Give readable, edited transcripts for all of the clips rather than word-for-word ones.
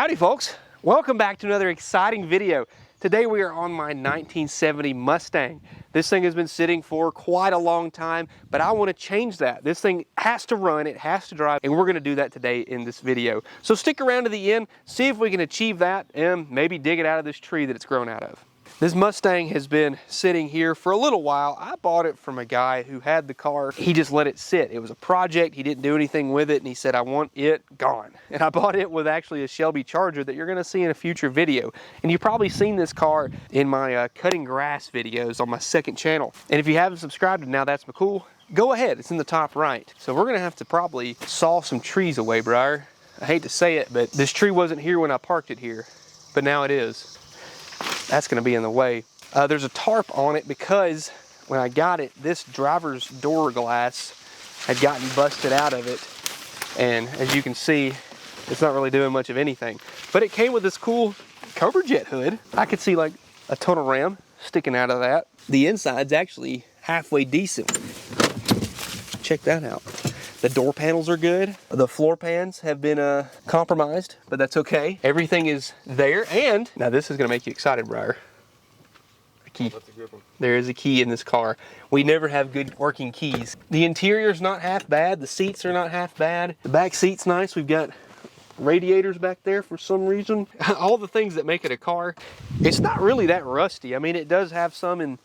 Howdy folks, welcome back to another exciting video. Today we are on my 1970 Mustang. This thing has been sitting for quite a long time, but I want to change that. This thing has to run, it has to drive, and we're going to do that today in this video. So stick around to the end, see if we can achieve that, and maybe dig it out of this tree that it's grown out of. This Mustang has been sitting here for a little while. I bought it from a guy who had the car. He just let it sit. It was a project. He didn't do anything with it, and he said, I want it gone. And I bought it with actually a Shelby Charger that you're going to see in a future video. And you've probably seen this car in my cutting grass videos on my second channel. And if you haven't subscribed to Now That's McCool, go ahead. It's in the top right. So we're going to have to probably saw some trees away, Briar. I hate to say it, but this tree wasn't here when I parked it here, but now it is. That's going to be in the way. There's a tarp on it because when I got it, this driver's door glass had gotten busted out of it. And as you can see, it's not really doing much of anything. But it came with this cool Cobra Jet hood. I could see like a tunnel ram sticking out of that. The inside's actually halfway decent. Check that out. The door panels are good. The floor pans have been compromised, but that's okay. Everything is there, and now this is gonna make you excited, Briar. A key. That's a good one. There is a key in this car. We never have good working keys. The interior's not half bad. The seats are not half bad. The back seat's nice. We've got radiators back there for some reason. All the things that make it a car. It's not really that rusty. I mean, it does have some in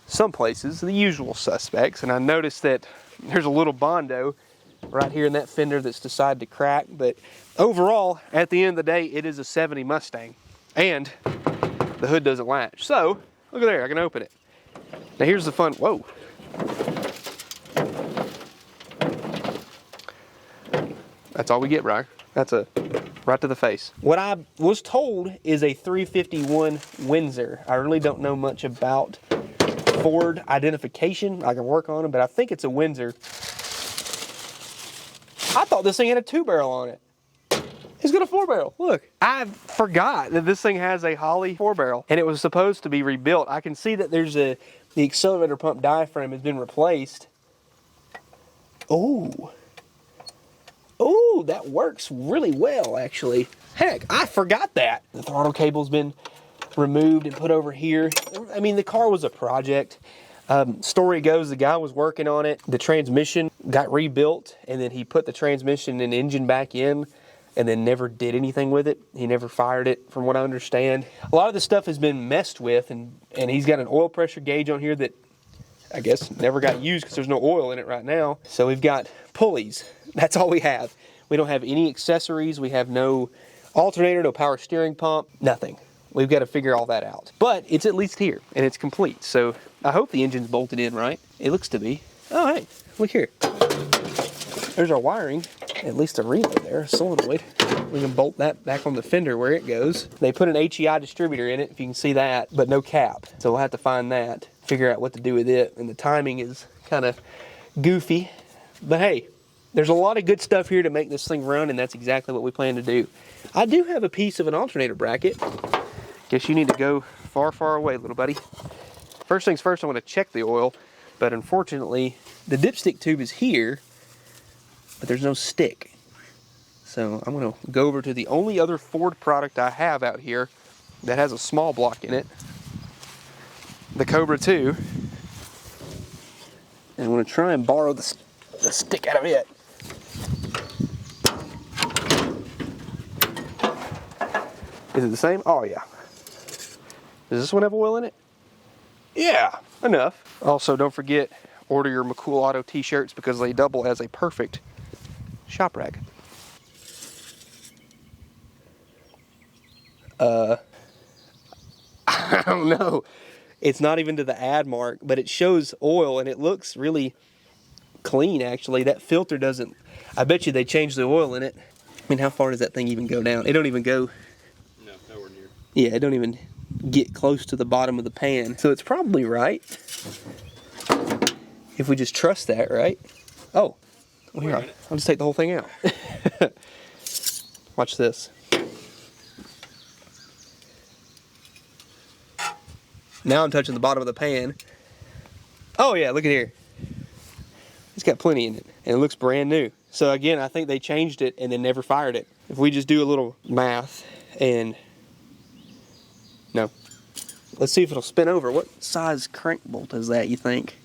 some places, the usual suspects, and I noticed that there's a little Bondo right here in that fender that's decided to crack. But overall, at the end of the day, it is a 70 Mustang, and the hood doesn't latch. So look at there, I can open it. Now here's the fun. Whoa. That's all we get, Brian. That's a right to the face. What I was told is a 351 Windsor. I really don't know much about Ford identification. I can work on them, but I think it's a Windsor. I thought this thing had a 2-barrel on it. It's got a 4-barrel. Look, I forgot that this thing has a Holley 4-barrel, and it was supposed to be rebuilt. I can see that there's the accelerator pump diaphragm has been replaced. Oh, that works really well, actually. Heck, I forgot that. The throttle cable's been removed and put over here. I mean, the car was a project. Story goes, the guy was working on it. The transmission got rebuilt, and then he put the transmission and engine back in, and then never did anything with it. He never fired it, from what I understand. A lot of this stuff has been messed with, and he's got an oil pressure gauge on here that I guess never got used because there's no oil in it right now. So we've got pulleys. That's all we have. We don't have any accessories. We have no alternator, no power steering pump, nothing. We've got to figure all that out. But it's at least here, and it's complete. So I hope the engine's bolted in right. It looks to be. Oh, hey, look here. There's our wiring. At least a relay there, a solenoid. We can bolt that back on the fender where it goes. They put an HEI distributor in it, if you can see that, but no cap. So we'll have to find that, figure out what to do with it. And the timing is kind of goofy. But hey, there's a lot of good stuff here to make this thing run, and that's exactly what we plan to do. I do have a piece of an alternator bracket. Guess you need to go far, far away, little buddy. First things first, I want to check the oil, but unfortunately, the dipstick tube is here, but there's no stick. So I'm going to go over to the only other Ford product I have out here that has a small block in it, the Cobra 2, and I'm going to try and borrow the stick out of it. Is it the same? Oh, yeah. Does this one have oil in it? Yeah, enough. Also, don't forget, order your McCool Auto t-shirts because they double as a perfect shop rag. I don't know. It's not even to the add mark, but it shows oil and it looks really clean, actually. That filter doesn't, I bet you they changed the oil in it. I mean, how far does that thing even go down? It don't even go. No, nowhere near. Yeah, it don't even get close to the bottom of the pan. So it's probably right. If we just trust that, right? Oh, well, here, I'll just take the whole thing out. Watch this. Now I'm touching the bottom of the pan. Oh yeah, look at here. It's got plenty in it, and it looks brand new. So again, I think they changed it and then never fired it. If we just do a little math, and no. Let's see if it'll spin over. What size crank bolt is that, you think?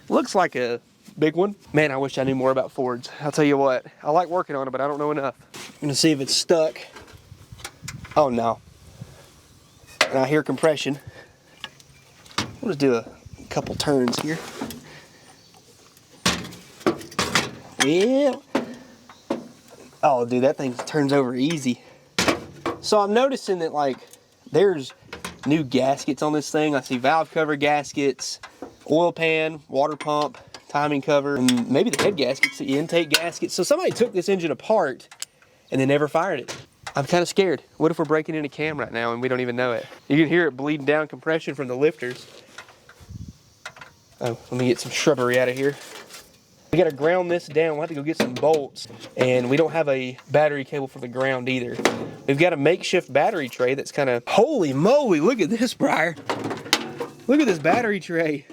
Looks like a big one. Man, I wish I knew more about Fords. I'll tell you what, I like working on it, but I don't know enough. I'm gonna see if it's stuck. Oh no. And I hear compression. We'll just do a couple turns here. Yeah. Oh, dude, that thing turns over easy. So I'm noticing that, like, there's new gaskets on this thing. I see valve cover gaskets, oil pan, water pump, timing cover, and maybe the head gaskets, the intake gaskets. So somebody took this engine apart and they never fired it. I'm kind of scared. What if we're breaking in a cam right now and we don't even know it? You can hear it bleeding down compression from the lifters. Oh, let me get some shrubbery out of here. We gotta ground this down. We'll have to go get some bolts, and we don't have a battery cable for the ground either. We've got a makeshift battery tray that's kind of, holy moly, look at this, Briar. Look at this battery tray.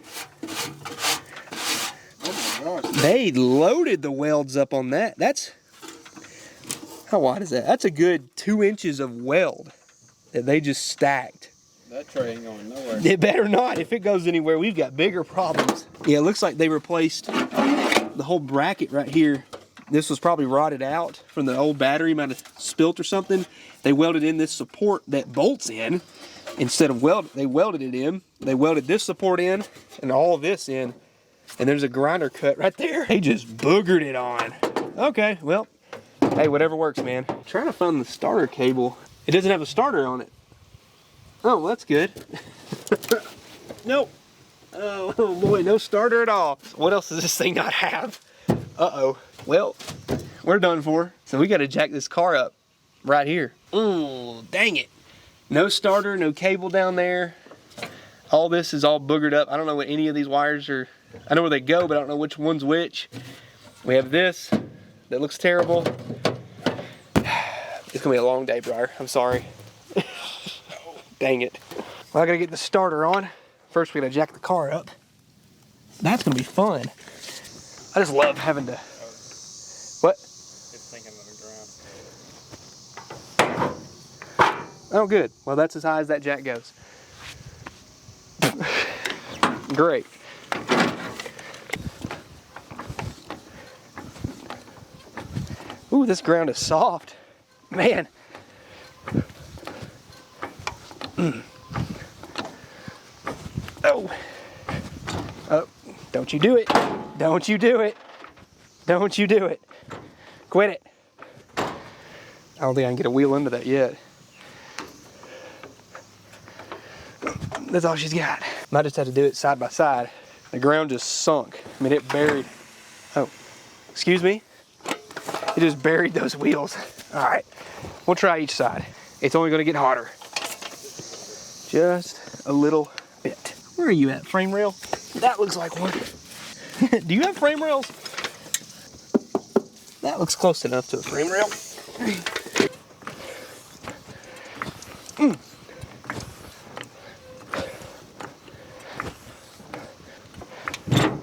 Oh my gosh. They loaded the welds up on that. That's, how wide is that? That's a good 2 inches of weld that they just stacked. That tray ain't going nowhere. It better not. If it goes anywhere, we've got bigger problems. Yeah, it looks like they replaced the whole bracket right here. This was probably rotted out from the old battery, might have spilt or something. They welded in this support that bolts in instead of they welded it in. They welded this support in and all of this in, and there's a grinder cut right there. They just boogered it on. Okay, well, hey, whatever works, man. I'm trying to find the starter cable. It doesn't have a starter on it. Oh, well, that's good. Nope. Oh boy, no starter at all. What else does this thing not have? Uh-oh. Well, we're done for. So we got to jack this car up right here. Ooh, dang it. No starter, no cable down there. All this is all boogered up. I don't know what any of these wires are. I know where they go, but I don't know which one's which. We have this that looks terrible. It's gonna be a long day, Briar. I'm sorry. Dang it. Well, I gotta get the starter on. First, we gotta jack the car up. That's gonna be fun. I just love having to. What? It's sinking to the ground. Oh, good. Well, that's as high as that jack goes. Great. Ooh, this ground is soft. Man. Oh. Oh, don't you do it. Don't you do it. Don't you do it. Quit it. I don't think I can get a wheel into that yet. That's all she's got. Might just have to do it side by side. The ground just sunk. I mean, it buried. Oh, excuse me? It just buried those wheels. All right, we'll try each side. It's only gonna get hotter. Just a little bit. Where are you at, frame rail? That looks like one. Do you have frame rails? That looks close enough to a frame rail.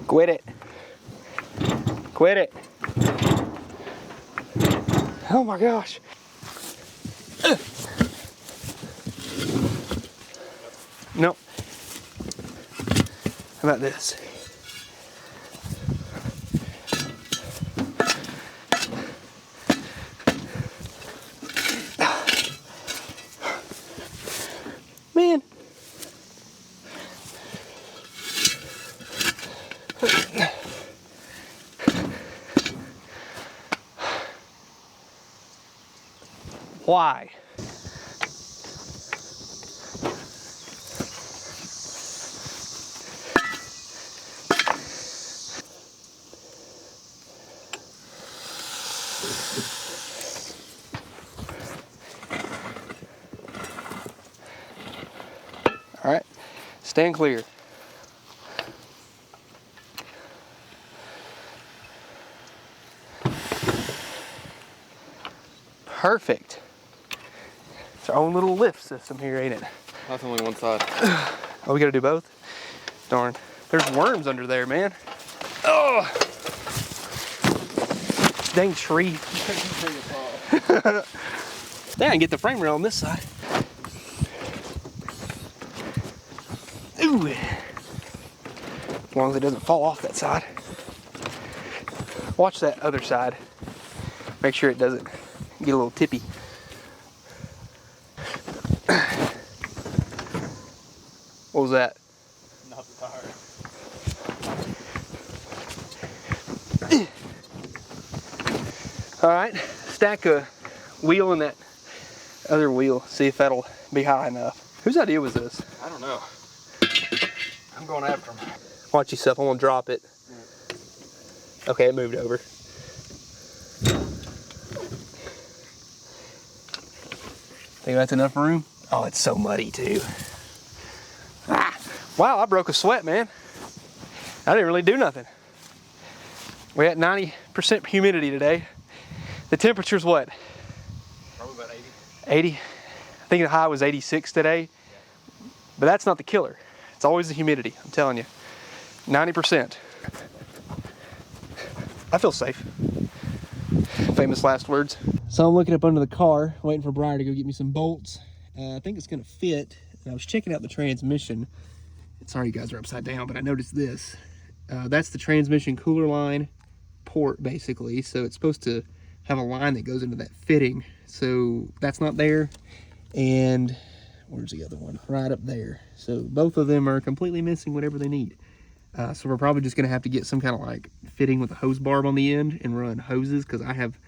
Quit it. Quit it. Oh my gosh. Nope. How about this? Man. Why? All right, stand clear. Perfect. It's our own little lift system here, ain't it? That's only one side. Oh, we gotta do both? Darn. There's worms under there, man. Oh! Dang tree. Then I can get the frame rail on this side. Ooh. As long as it doesn't fall off that side. Watch that other side. Make sure it doesn't get a little tippy. What was that? Not the tire. All right, stack a wheel in that other wheel. See if that'll be high enough. Whose idea was this? I don't know. I'm going after him. Watch yourself, I'm gonna drop it. Okay, it moved over. Think that's enough room? Oh, it's so muddy too. Ah, wow, I broke a sweat, man. I didn't really do nothing. We're at 90% humidity today. The temperature's what? Probably about 80. 80? I think the high was 86 today. But that's not the killer. It's always the humidity, I'm telling you. 90%. I feel safe. Famous last words. So I'm looking up under the car, waiting for Briar to go get me some bolts. I think it's gonna fit. And I was checking out the transmission. Sorry you guys are upside down, but I noticed this. That's the transmission cooler line port, basically. So it's supposed to have a line that goes into that fitting. So that's not there. And where's the other one? Right up there. So both of them are completely missing whatever they need. So we're probably just gonna have to get some kind of like fitting with a hose barb on the end and run hoses, because I have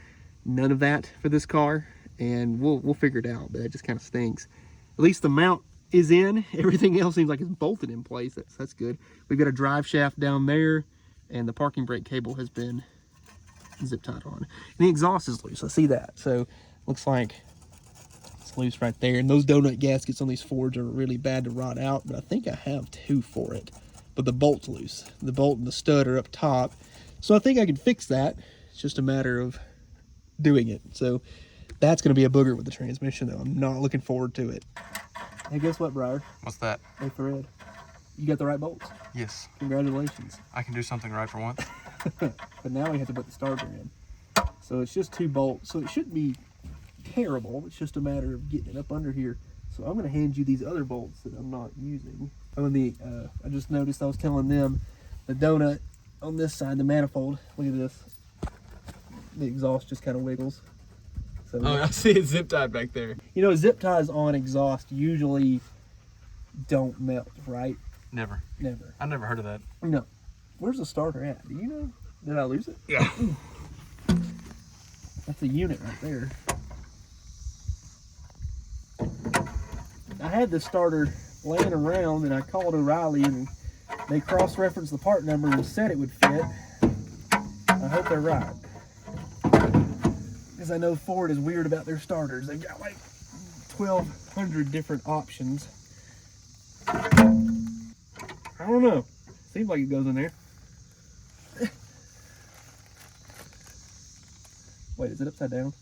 none of that for this car, and we'll figure it out. But that just kind of stinks. At least the mount is in. Everything else seems like it's bolted in place. That's good. We've got a drive shaft down there, and the parking brake cable has been zip tied on. And the exhaust is loose. I see that. So looks like it's loose right there. And those donut gaskets on these Fords are really bad to rot out, but I think I have two for it. But the bolt's loose. The bolt and the stud are up top. So I think I can fix that. It's just a matter of doing it. So that's going to be a booger with the transmission, though. I'm not looking forward to it. Hey, guess what, Briar? What's that? Hey, Fred. You got the right bolts. Yes. Congratulations. I can do something right for once. But now we have to put the starter in. So it's just 2 bolts. So it shouldn't be terrible. It's just a matter of getting it up under here. So I'm going to hand you these other bolts that I'm not using. Oh, and I just noticed I was telling them the donut on this side, the manifold. Look at this. The exhaust just kind of wiggles. So, Oh, I see it zip tied back there. you know, zip ties on exhaust usually don't melt, right? Never. Never. I never heard of that. No. Where's the starter at? Do you know? Did I lose it? Yeah. That's a unit right there. I had this starter laying around, and I called O'Reilly, and they cross-referenced the part number and said it would fit. I hope they're right. Because I know Ford is weird about their starters. They've got like 1,200 different options. I don't know. Seems like it goes in there. Wait, is it upside down?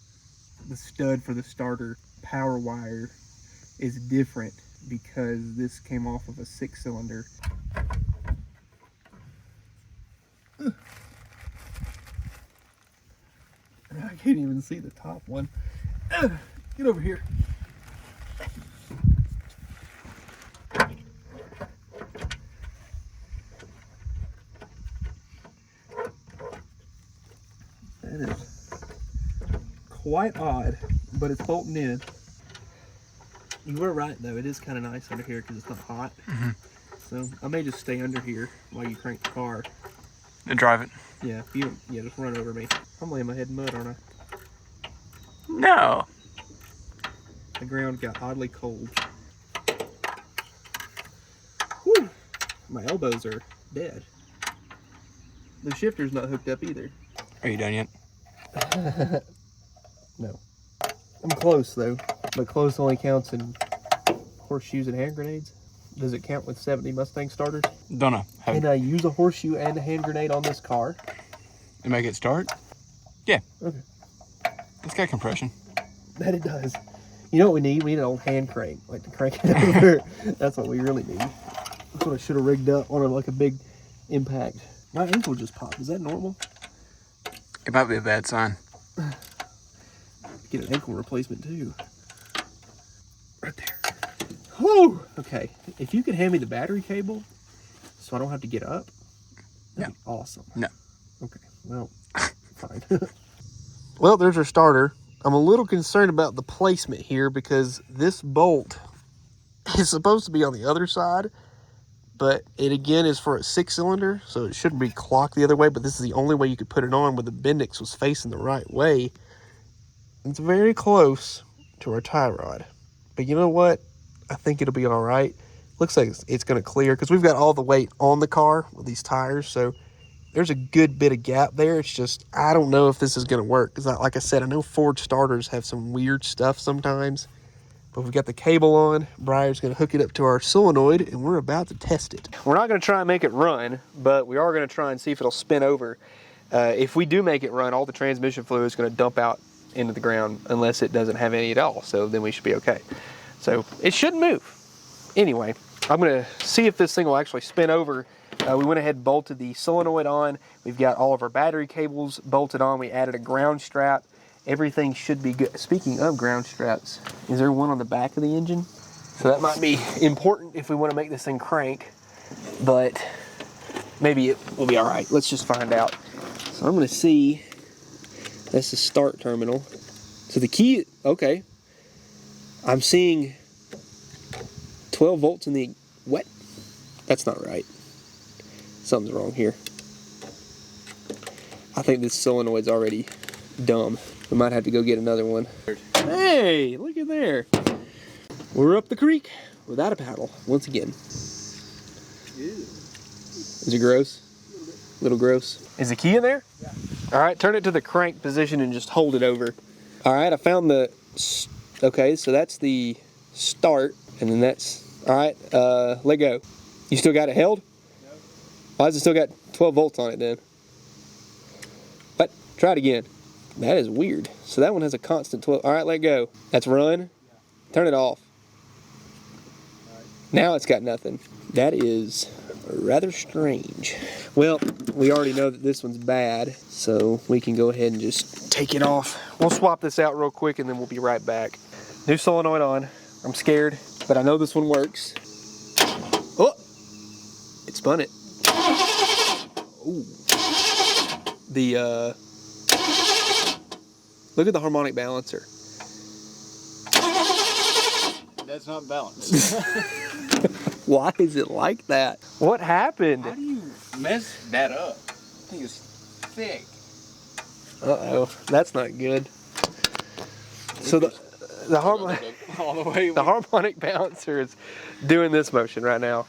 The stud for the starter power wire is different because this came off of a 6-cylinder. I can't even see the top one. Get over here. That is quite odd, but it's bolting in. You were right though, it is kind of nice under here because it's not hot. Mm-hmm. So I may just stay under here while you crank the car. And drive it. Yeah, just run over me. I'm laying my head in mud, aren't I? No. The ground got oddly cold. Whew. My elbows are dead. The shifter's not hooked up either. Are you done yet? No. I'm close though, but close only counts in horseshoes and hand grenades. Does it count with 70 Mustang starters? Don't know. Can I use a horseshoe and a hand grenade on this car? And make it start? Yeah. Okay. It's got compression. That it does. You know what we need? We need an old hand crank, like to crank it over. That's what we really need. That's what I should have rigged up on like a big impact. My ankle just popped. Is that normal? It might be a bad sign. Get an ankle replacement too. Whew. Okay, if you could hand me the battery cable so I don't have to get up, that'd be awesome. No. Okay, well, fine. Well, there's our starter. I'm a little concerned about the placement here because this bolt is supposed to be on the other side, but it again is for a 6-cylinder, so it shouldn't be clocked the other way, but this is the only way you could put it on where the Bendix was facing the right way. It's very close to our tie rod. But you know what? I think it'll be all right. Looks like it's going to clear because we've got all the weight on the car with these tires, so there's a good bit of gap there. It's just, I don't know if this is going to work. Because like I said, I know Ford starters have some weird stuff sometimes. But we've got the cable on. Briar's going to hook it up to our solenoid, and we're about to test it. We're not going to try and make it run, but we are going to try and see if it'll spin over. If we do make it run, all the transmission fluid is going to dump out into the ground unless it doesn't have any at all. So then we should be okay. So it shouldn't move. Anyway, I'm going to see if this thing will actually spin over. We went ahead and bolted the solenoid on. We've got all of our battery cables bolted on. We added a ground strap. Everything should be good. Speaking of ground straps, is there one on the back of the engine? So that might be important if we want to make this thing crank, but maybe it will be all right. Let's just find out. So I'm going to see, that's the start terminal. So the key, okay. I'm seeing 12 volts in the, what? That's not right. Something's wrong here. I think this solenoid's already dumb. We might have to go get another one. Hey, look at there. We're up the creek without a paddle once again. Is it gross? A little gross. Is the key in there? Yeah. All right, turn it to the crank position and just hold it over. All right, I found the, okay, so that's the start, and then that's, all right, let go. You still got it held? No. Why has it still got 12 volts on it then? What? Try it again. That is weird. So that one has a constant 12. All right, let go. That's run. Yeah. Turn it off. All right. Now it's got nothing. That is rather strange. Well, we already know that this one's bad, so we can go ahead and just take it off. We'll swap this out real quick and then we'll be right back. New solenoid on. I'm scared, but I know this one works. Oh, it spun it. Ooh. The, look at the harmonic balancer. That's not balanced. Why is it like that? What happened? How do you mess that up? I think it's thick. Uh-oh, that's not good. So the harmonic balancer is doing this motion right now.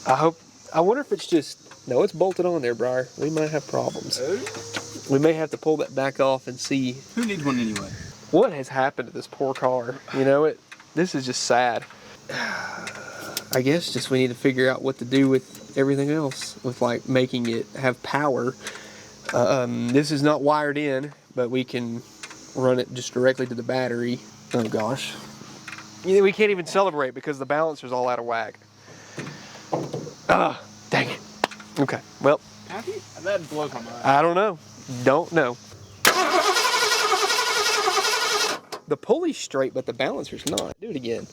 I wonder if it's just, no, it's bolted on there, Briar. We might have problems. We may have to pull that back off and see. Who needs one anyway? What has happened to this poor car? You know, this is just sad. I guess just we need to figure out what to do with everything else, with like making it have power. This is not wired in, but we can run it just directly to the battery. Oh gosh. You know, we can't even celebrate because the balancer's all out of whack. Ah, dang it. Okay, well. That blows my mind. I don't know. Don't know. The pulley's straight, but the balancer's not. Do it again.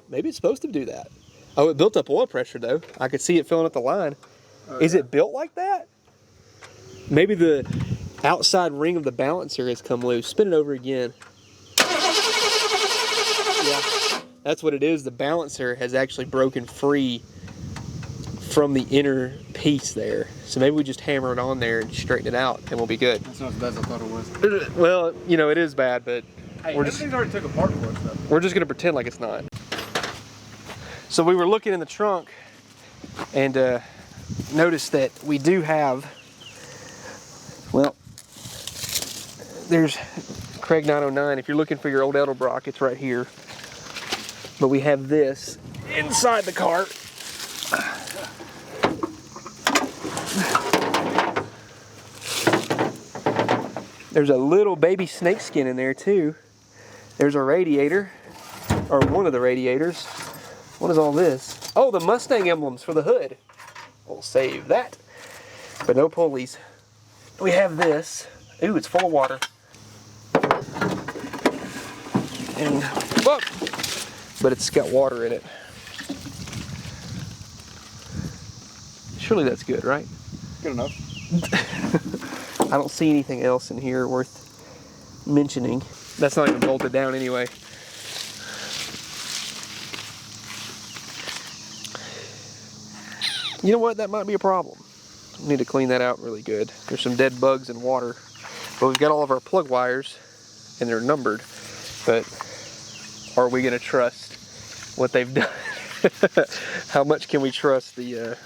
Maybe it's supposed to do that. Oh, it built up oil pressure though. I could see it filling up the line. Oh, is it built like that? Maybe the outside ring of the balancer has come loose. Spin it over again. Yeah, that's what it is. The balancer has actually broken free from the inner piece there. So maybe we just hammer it on there and straighten it out and we'll be good. That's not as bad as I thought it was. Well, you know, it is bad, but hey, everything's already took apart for us though. We're just gonna pretend like it's not. So we were looking in the trunk and noticed that we do have, well, there's Craig 909. If you're looking for your old Edelbrock, it's right here. But we have this inside the cart. There's a little baby snakeskin in there too. There's a radiator, or one of the radiators. What is all this? Oh, the Mustang emblems for the hood. We'll save that. But no pulleys. We have this. Ooh, it's full of water. And Whoa. But it's got water in it. Surely that's good, right? Good enough. I don't see anything else in here worth mentioning. That's not even bolted down anyway. You know what? That might be a problem. We need to clean that out really good. There's some dead bugs and water. But we've got all of our plug wires and they're numbered. But are we going to trust what they've done? How much can we trust the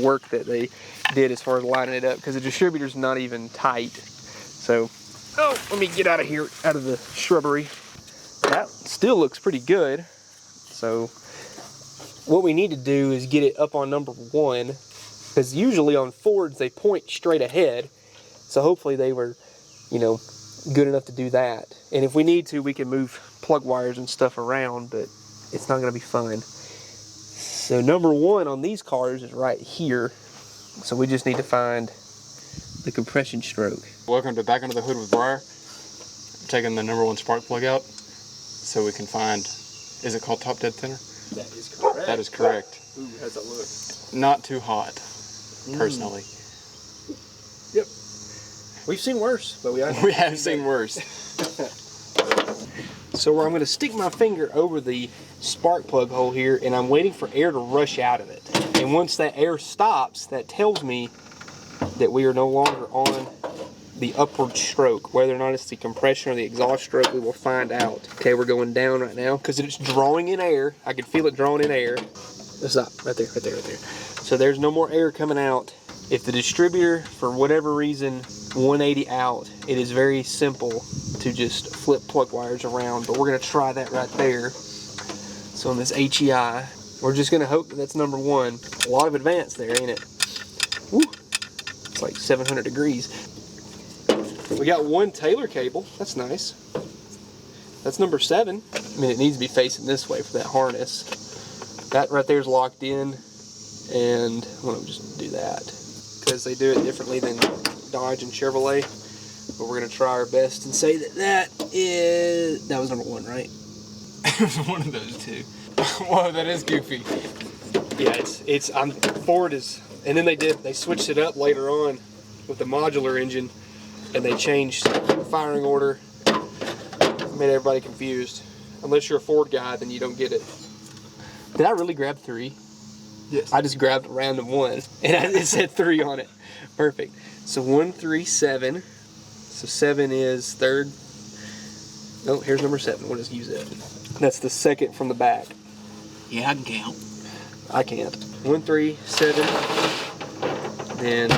work that they did as far as lining it up? Because the distributor's not even tight. So, oh, let me get out of here, out of the shrubbery. That still looks pretty good. So what we need to do is get it up on number 1, because usually on Fords they point straight ahead. So hopefully they were, you know, good enough to do that. And if we need to, we can move plug wires and stuff around, but it's not going to be fun. So number 1 on these cars is right here. So we just need to find the compression stroke. Welcome to Back Under the Hood with Briar. I'm taking the number 1 spark plug out so we can find, is it called top dead center? That is correct. That is correct. Ooh, how's that look? Not too hot, personally. Yep. We've seen worse, but we have seen worse. So I'm going to stick my finger over the spark plug hole here, and I'm waiting for air to rush out of it. And once that air stops, that tells me that we are no longer on the upward stroke. Whether or not it's the compression or the exhaust stroke, we will find out. Okay, we're going down right now because it's drawing in air. I can feel it drawing in air. Stop, right there, right there, right there. So there's no more air coming out. If the distributor, for whatever reason, 180 out, it is very simple to just flip plug wires around, but we're going to try that right there. So on this HEI, we're just going to hope that that's number 1. A lot of advance there, ain't it? Woo. It's like 700 degrees. We got 1 Taylor cable. That's nice. That's number 7. I mean, it needs to be facing this way for that harness. That right there is locked in, and I'm going to just do that because they do it differently than Dodge and Chevrolet. But we're going to try our best and say that that was number 1, right? It was one of those 2. Whoa, that is goofy. Yeah, Ford is, and then they switched it up later on with the modular engine, and they changed the firing order. Made everybody confused. Unless you're a Ford guy, then you don't get it. Did I really grab 3? Yes. I just grabbed a random 1, and it said 3 on it. Perfect. So 1, 3, 7. So 7 is 3rd. Oh, here's number 7. We'll just use it. That's the 2nd from the back. Yeah, I can count. I can't. 1, 3, 7. Then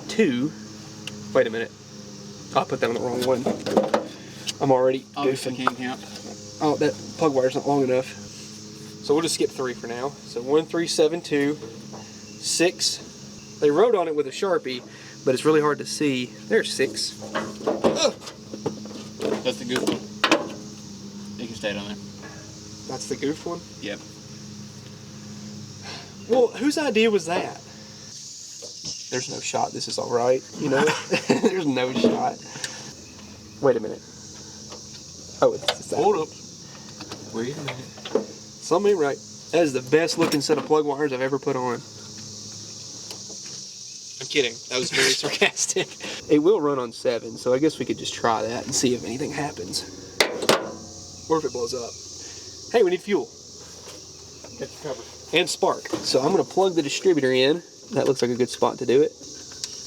2. Wait a minute. I put that on the wrong one. I'm already Obviously goofing. can't count. Oh, that plug wire's not long enough. So we'll just skip 3 for now. So 1, 3, 7, 2, 6. They wrote on it with a Sharpie, but it's really hard to see. There's 6. Ugh. That's the goof one. You can stay down there. That's the goof one? Yep. Well, whose idea was that? There's no shot. This is all right. You know, there's no shot. Wait a minute. Oh, it's that. Hold up. Wait a minute. Something ain't right. That is the best looking set of plug wires I've ever put on. I'm kidding. That was very sarcastic. It will run on 7, so I guess we could just try that and see if anything happens. Or if it blows up. Hey, we need fuel. Get the cover. And spark. So I'm going to plug the distributor in. That looks like a good spot to do it.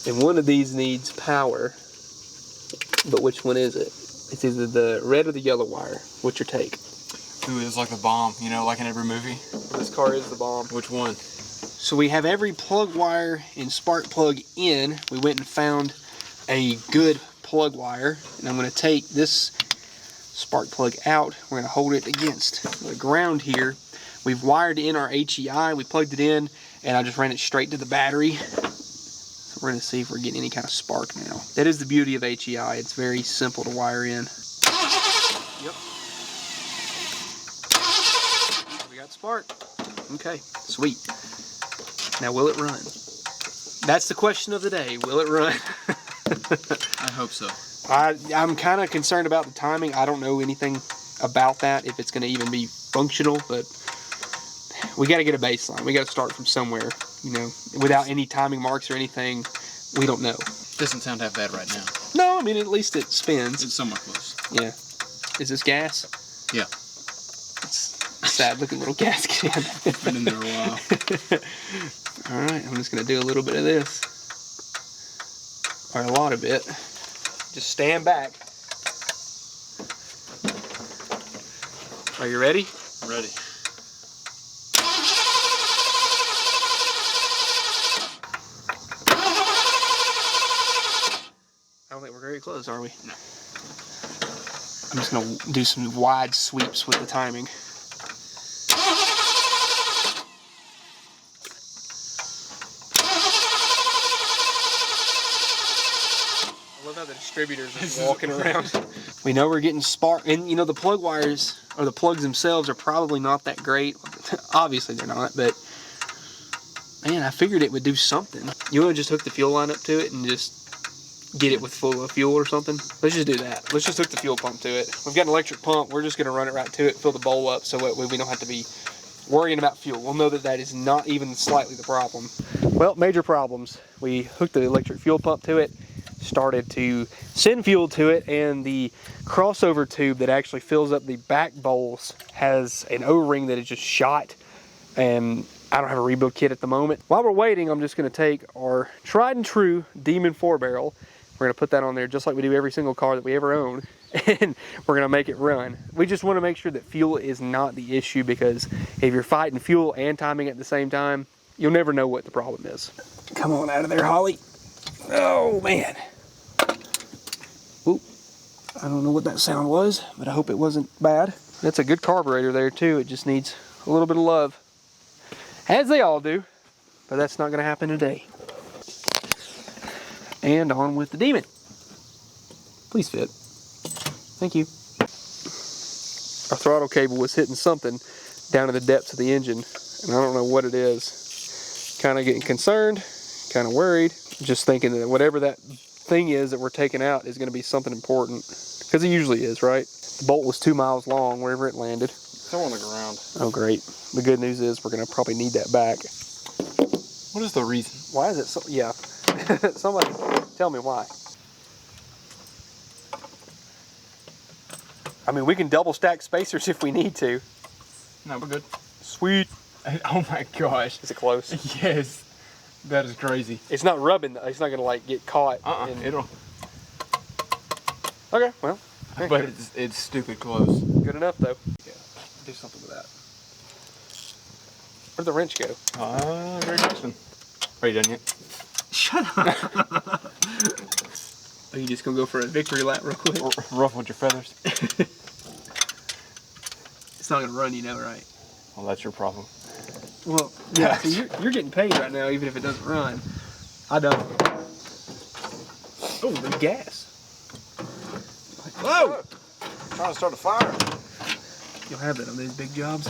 And one of these needs power. But which one is it? It's either the red or the yellow wire. What's your take? Ooh, it's like the bomb, you know, like in every movie. This car is the bomb. Which one? So we have every plug wire and spark plug in. We went and found a good plug wire. And I'm going to take this spark plug out. We're going to hold it against the ground here. We've wired in our HEI. We plugged it in, and I just ran it straight to the battery. So we're going to see if we're getting any kind of spark now. That is the beauty of HEI. It's very simple to wire in. Yep. We got spark. Okay, sweet. Now, will it run? That's the question of the day. Will it run? I hope so. I'm kind of concerned about the timing. I don't know anything about that, if it's going to even be functional, but we got to get a baseline. We got to start from somewhere, you know, without any timing marks or anything. We don't know. Doesn't sound that bad right now. No, I mean, at least it spins. It's somewhat close. Yeah. Is this gas? Yeah. It's a sad looking little gas can. It's been in there a while. All right, I'm just going to do a little bit of this. Or a lot of it. Just stand back. Are you ready? Ready. I don't think we're very close, are we? No. I'm just going to do some wide sweeps with the timing. I love how the distributors are walking around. We know we're getting spark, and you know the plug wires, or the plugs themselves, are probably not that great. Obviously they're not, but man, I figured it would do something. You want to just hook the fuel line up to it and just get it with full of fuel or something? Let's just do that. Let's just hook the fuel pump to it. We've got an electric pump. We're just going to run it right to it, fill the bowl up, so that way we don't have to be worrying about fuel. We'll know that that is not even slightly the problem. Well, major problems. We hooked the electric fuel pump to it, started to send fuel to it, and the crossover tube that actually fills up the back bowls has an O-ring that is just shot, and I don't have a rebuild kit at the moment. While we're waiting, I'm just going to take our tried and true Demon 4-barrel. We're going to put that on there just like we do every single car that we ever own, and we're going to make it run. We just want to make sure that fuel is not the issue, because if you're fighting fuel and timing at the same time, you'll never know what the problem is. Come on out of there, Holly. Oh, man. Oop. I don't know what that sound was, but I hope it wasn't bad. That's a good carburetor there, too. It just needs a little bit of love. As they all do, but that's not going to happen today. And on with the Demon. Please fit. Thank you. Our throttle cable was hitting something down in the depths of the engine, and I don't know what it is. Kind of getting concerned, kind of worried, just thinking that whatever that thing is that we're taking out is going to be something important, because it usually is, right? The bolt was 2 miles long wherever it landed. It's on the ground. Oh, great. The good news is we're going to probably need that back. What is the reason? Why is it so? Yeah. Somebody tell me why. I mean, we can double stack spacers if we need to. No, we're good. Sweet. Oh my gosh. Is it close? Yes. That is crazy. It's not rubbing, though. It's not going to like get caught. It'll. Okay, well. Okay. But it's stupid close. Good enough, though. Yeah. Do something with that. Where'd the wrench go? Very question. Are you done yet? Shut up. Are you just going to go for a victory lap real quick? Ruffled your feathers. It's not going to run, you know, right? Well, that's your problem. Well, yeah, so you're getting paid right now, even if it doesn't run. I don't. Oh, there's gas. Whoa! Trying to start a fire. You'll have that on these big jobs.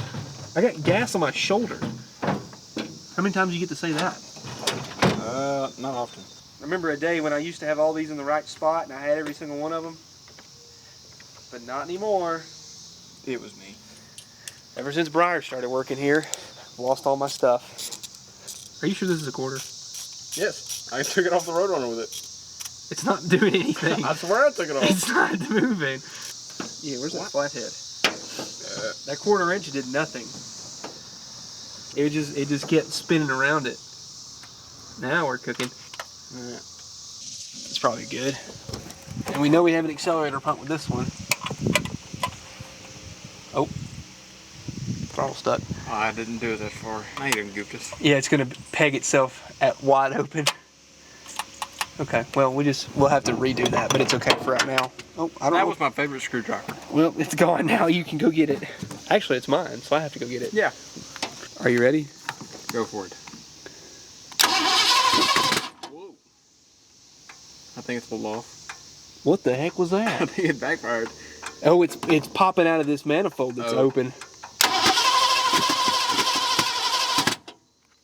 I got gas on my shoulder. How many times do you get to say that? Not often. Remember a day when I used to have all these in the right spot and I had every single one of them? But not anymore. It was me. Ever since Briar started working here, I've lost all my stuff. Are you sure this is a quarter? Yes. I took it off the Roadrunner with it. It's not doing anything. I swear I took it off. It's not moving. Yeah, where's that flathead? That quarter inch did nothing. It just kept spinning around it. Now we're cooking. It's probably good. And we know we have an accelerator pump with this one. Oh. Throttle stuck. Oh, I didn't do that far. Now you done gooped us. Yeah, it's gonna peg itself at wide open. Okay, well we'll have to redo that, but it's okay for right now. Oh, I don't know. That was my favorite screwdriver. Well, it's gone now. You can go get it. Actually, it's mine, so I have to go get it. Yeah. Are you ready? Go for it. Whoa. I think it's pulled off. What the heck was I that? think it backfired. Oh, it's popping out of this manifold that's open.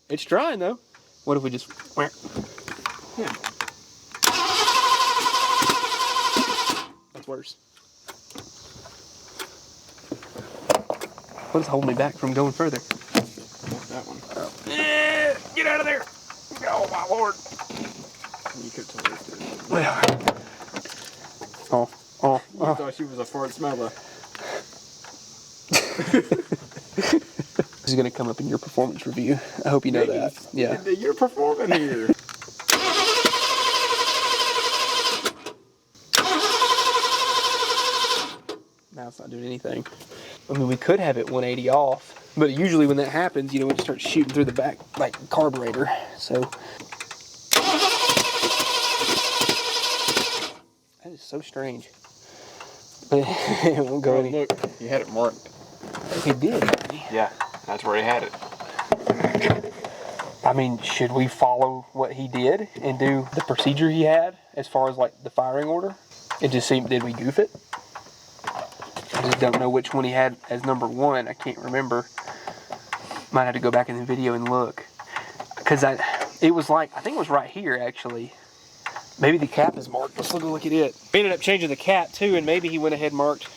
It's trying though. What if we just? Yeah. That's worse. What is holding me back from going further? That one. Get out of there! Oh my lord! You could totally do it. Well. You thought she was a fart smeller. This is gonna come up in your performance review. I hope you know that. Yeah. You're performing here. Now it's not doing anything. I mean, we could have it 180 off, but usually when that happens, you know, it starts shooting through the back, like carburetor. So that is so strange. It won't go any. Look, you had it marked. He did. Yeah, that's where he had it. I mean, should we follow what he did and do the procedure he had as far as like the firing order? It just seemed, did we goof it? I just don't know which one he had as number 1. I can't remember. Might have to go back in the video and look. Because it was like, I think it was right here actually. Maybe the cap is marked. Let's look at it. We ended up changing the cap too, and maybe he went ahead and marked.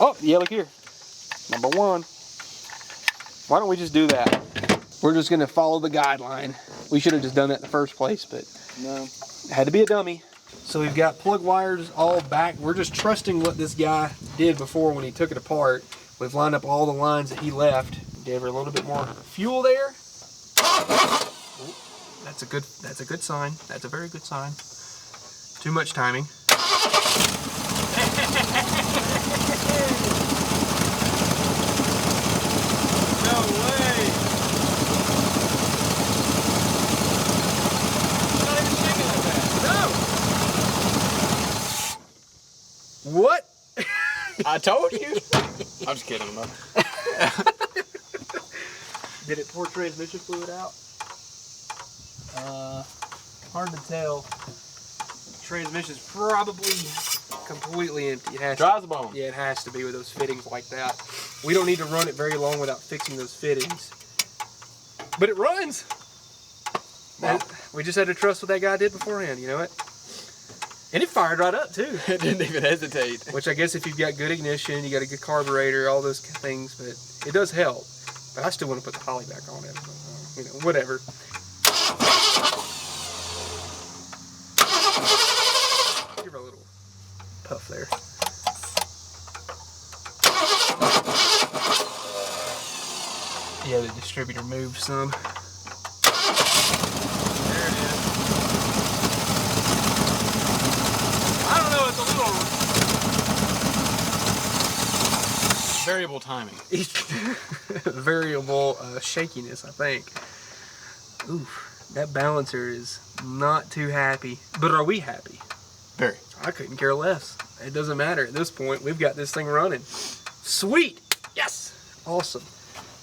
Oh, yeah, look here. Number 1. Why don't we just do that? We're just gonna follow the guideline. We should have just done that in the first place, but No. it had to be a dummy. So we've got plug wires all back. We're just trusting what this guy did before when he took it apart. We've lined up all the lines that he left. Gave her a little bit more fuel there. That's a good sign. That's a very good sign. Too much timing. No way! It's not even shaking like that. No! What? I told you. I'm just kidding, though. Did it pour transmission fluid out? Hard to tell. Transmission's probably completely empty. It has Dry as to, a bone. yeah, it has to be with those fittings like that. We don't need to run it very long without fixing those fittings. But it runs. Wow. We just had to trust what that guy did beforehand, you know it? And it fired right up too. It didn't even hesitate. Which I guess if you've got good ignition, you got a good carburetor, all those things, but it does help. But I still want to put the Holly back on it. You know, whatever. Give her a little puff there. Yeah, the distributor moved some. There it is. I don't know, it's a little Variable timing. variable shakiness, I think. Oof, that balancer is not too happy. But are we happy? Very. I couldn't care less. It doesn't matter at this point. We've got this thing running. Sweet! Yes! Awesome.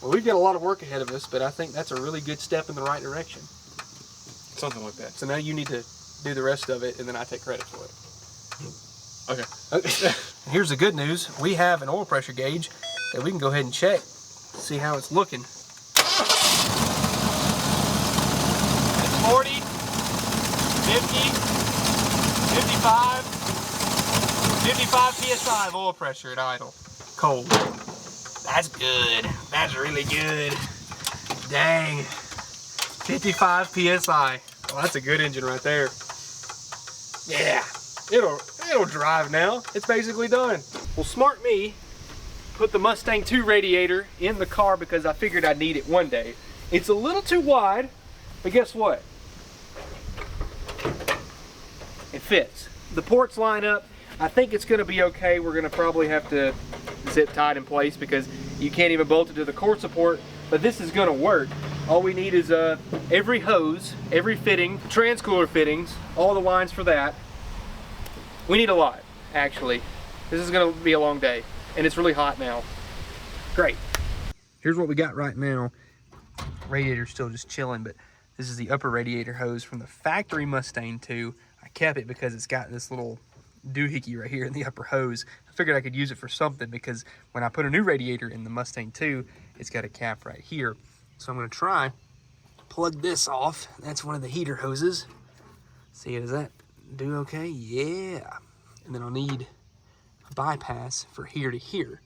Well, we've got a lot of work ahead of us, but I think that's a really good step in the right direction. Something like that. So now you need to do the rest of it, and then I take credit for it. Okay. Here's the good news. We have an oil pressure gauge that we can go ahead and check. See how it's looking. It's 40, 50, 55, 55 PSI of oil pressure at idle. Cold. That's good. That's really good. Dang. 55 PSI. Well, that's a good engine right there. Yeah. It'll drive now. It's basically done. Well, smart me put the Mustang 2 radiator in the car because I figured I'd need it one day. It's a little too wide, but guess what? It fits. The ports line up. I think it's gonna be okay. We're gonna probably have to zip tie it in place because you can't even bolt it to the core support, but this is gonna work. All we need is every hose, every fitting, transcooler fittings, all the lines for that. We need a lot, actually. This is gonna be a long day, and it's really hot now. Great. Here's what we got right now. Radiator's still just chilling, but this is the upper radiator hose from the factory Mustang 2. I kept it because it's got this little doohickey right here in the upper hose. I figured I could use it for something because when I put a new radiator in the Mustang 2, it's got a cap right here. So I'm gonna try to plug this off. That's one of the heater hoses. See, does that do okay? Yeah. And then I'll need a bypass for here to here.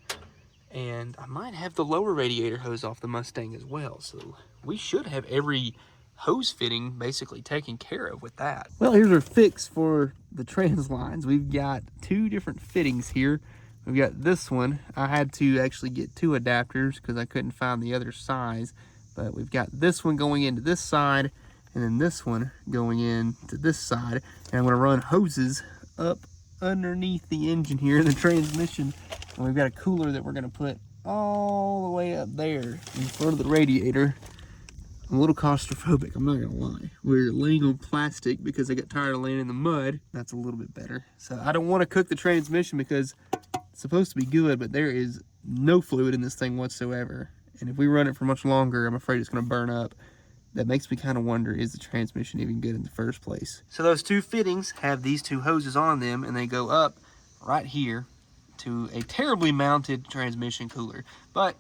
And I might have the lower radiator hose off the Mustang as well. So we should have every hose fitting basically taken care of with that. Well, here's our fix for the trans lines. We've got two different fittings here. We've got this one. I had to actually get two adapters because I couldn't find the other size. But we've got this one going into this side and then this one going into this side. And I'm gonna run hoses up underneath the engine here in the transmission. And we've got a cooler that we're gonna put all the way up there in front of the radiator. I'm a little claustrophobic, I'm not gonna lie. We're laying on plastic because I got tired of laying in the mud. That's a little bit better. So I don't wanna cook the transmission because it's supposed to be good, but there is no fluid in this thing whatsoever. And if we run it for much longer, I'm afraid it's gonna burn up. That makes me kind of wonder, is the transmission even good in the first place? So those two fittings have these two hoses on them, and they go up right here to a terribly mounted transmission cooler. But